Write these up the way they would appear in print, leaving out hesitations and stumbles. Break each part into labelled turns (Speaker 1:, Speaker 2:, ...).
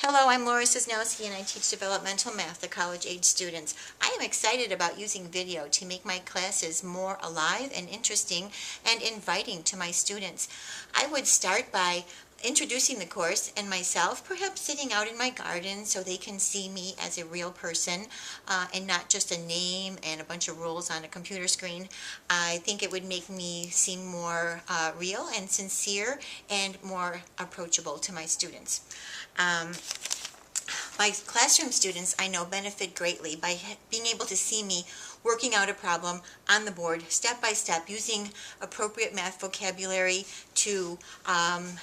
Speaker 1: Hello, I'm Laura Sosnowski and I teach developmental math to college-age students. I am excited about using video to make my classes more alive and interesting and inviting to my students. I would start by introducing the course and myself, perhaps sitting out in my garden so they can see me as a real person and not just a name and a bunch of rules on a computer screen. I think it would make me seem more real and sincere and more approachable to my students. My classroom students, I know, benefit greatly by being able to see me working out a problem on the board, step by step, using appropriate math vocabulary to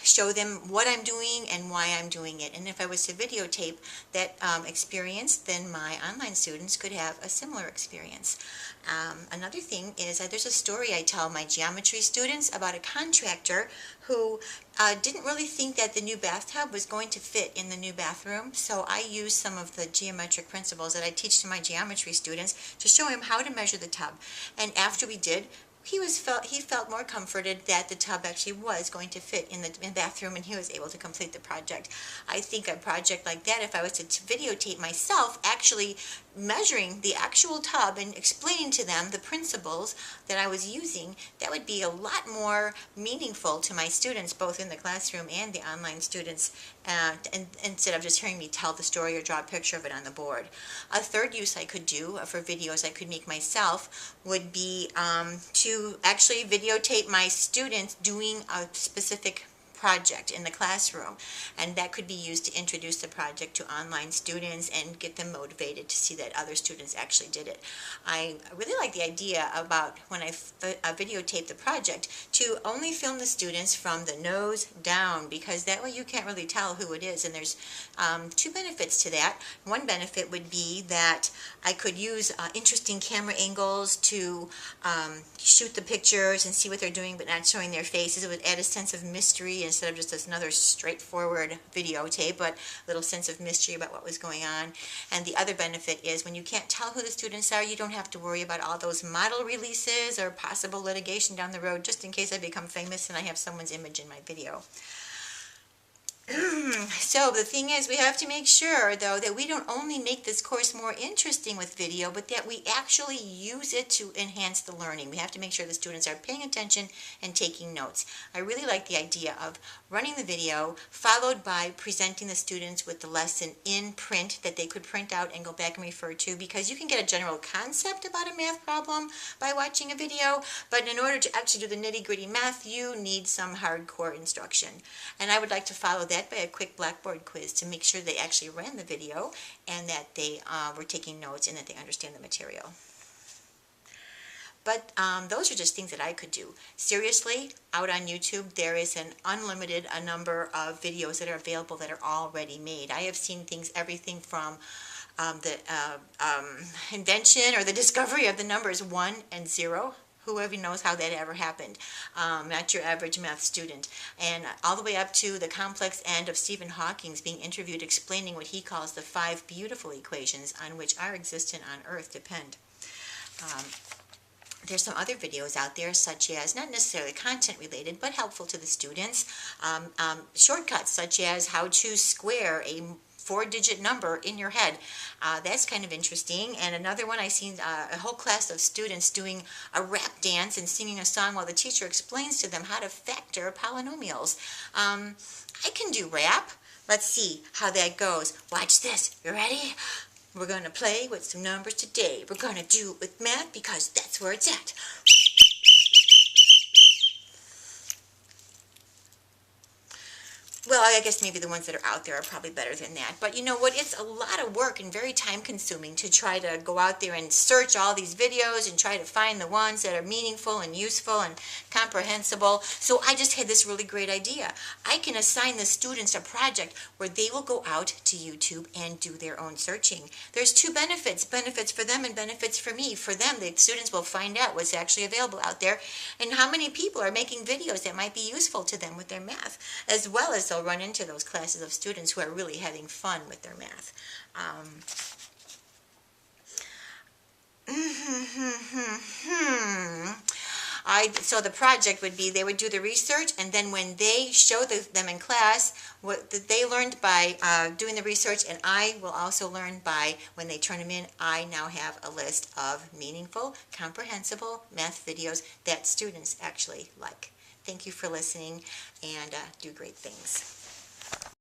Speaker 1: show them what I'm doing and why I'm doing it. And if I was to videotape that experience, then my online students could have a similar experience. Another thing is there's a story I tell my geometry students about a contractor who didn't really think that the new bathtub was going to fit in the new bathroom, so I used some of the geometric principles that I teach to my geometry students to show him how to measure the tub. And after we did, he felt more comforted that the tub actually was going to fit in the bathroom, and he was able to complete the project. I think a project like that, if I was to videotape myself actually measuring the actual tub and explaining to them the principles that I was using, that would be a lot more meaningful to my students, both in the classroom and the online students, and instead of just hearing me tell the story or draw a picture of it on the board. A third use I could do for videos I could make myself would be to actually videotape my students doing a specific project in the classroom, and that could be used to introduce the project to online students and get them motivated to see that other students actually did it. I really like the idea about when I videotape the project to only film the students from the nose down, because that way you can't really tell who it is, and there's two benefits to that. One benefit would be that I could use interesting camera angles to shoot the pictures and see what they're doing but not showing their faces. It would add a sense of mystery instead of just another straightforward videotape, but a little sense of mystery about what was going on. And the other benefit is when you can't tell who the students are, you don't have to worry about all those model releases or possible litigation down the road, just in case I become famous and I have someone's image in my video. So the thing is, we have to make sure, though, that we don't only make this course more interesting with video, but that we actually use it to enhance the learning. We have to make sure the students are paying attention and taking notes. I really like the idea of running the video, followed by presenting the students with the lesson in print that they could print out and go back and refer to, because you can get a general concept about a math problem by watching a video, but in order to actually do the nitty-gritty math, you need some hardcore instruction. And I would like to follow that by a quick Blackboard quiz to make sure they actually ran the video and that they were taking notes and that they understand the material. But those are just things that I could do. Seriously, out on YouTube, there is an unlimited number of videos that are available that are already made. I have seen things, everything from the invention or the discovery of the numbers 1 and 0. Whoever knows how that ever happened, not your average math student, and all the way up to the complex end of Stephen Hawking's being interviewed explaining what he calls the 5 beautiful equations on which our existence on Earth depend. There's some other videos out there, such as, not necessarily content related, but helpful to the students, shortcuts such as how to square a 4-digit number in your head. That's kind of interesting. And another one, I've seen a whole class of students doing a rap dance and singing a song while the teacher explains to them how to factor polynomials. I can do rap. Let's see how that goes. Watch this. You ready? We're going to play with some numbers today. We're going to do it with math because that's where it's at. Well, I guess maybe the ones that are out there are probably better than that. But you know what? It's a lot of work and very time consuming to try to go out there and search all these videos and try to find the ones that are meaningful and useful and comprehensible. So I just had this really great idea. I can assign the students a project where they will go out to YouTube and do their own searching. There's two benefits for them and benefits for me. For them, the students will find out what's actually available out there and how many people are making videos that might be useful to them with their math, as well as they'll run into those classes of students who are really having fun with their math. So the project would be they would do the research, and then when they show them in class what that they learned by doing the research, and I will also learn by when they turn them in, I now have a list of meaningful, comprehensible math videos that students actually like. Thank you for listening, and do great things.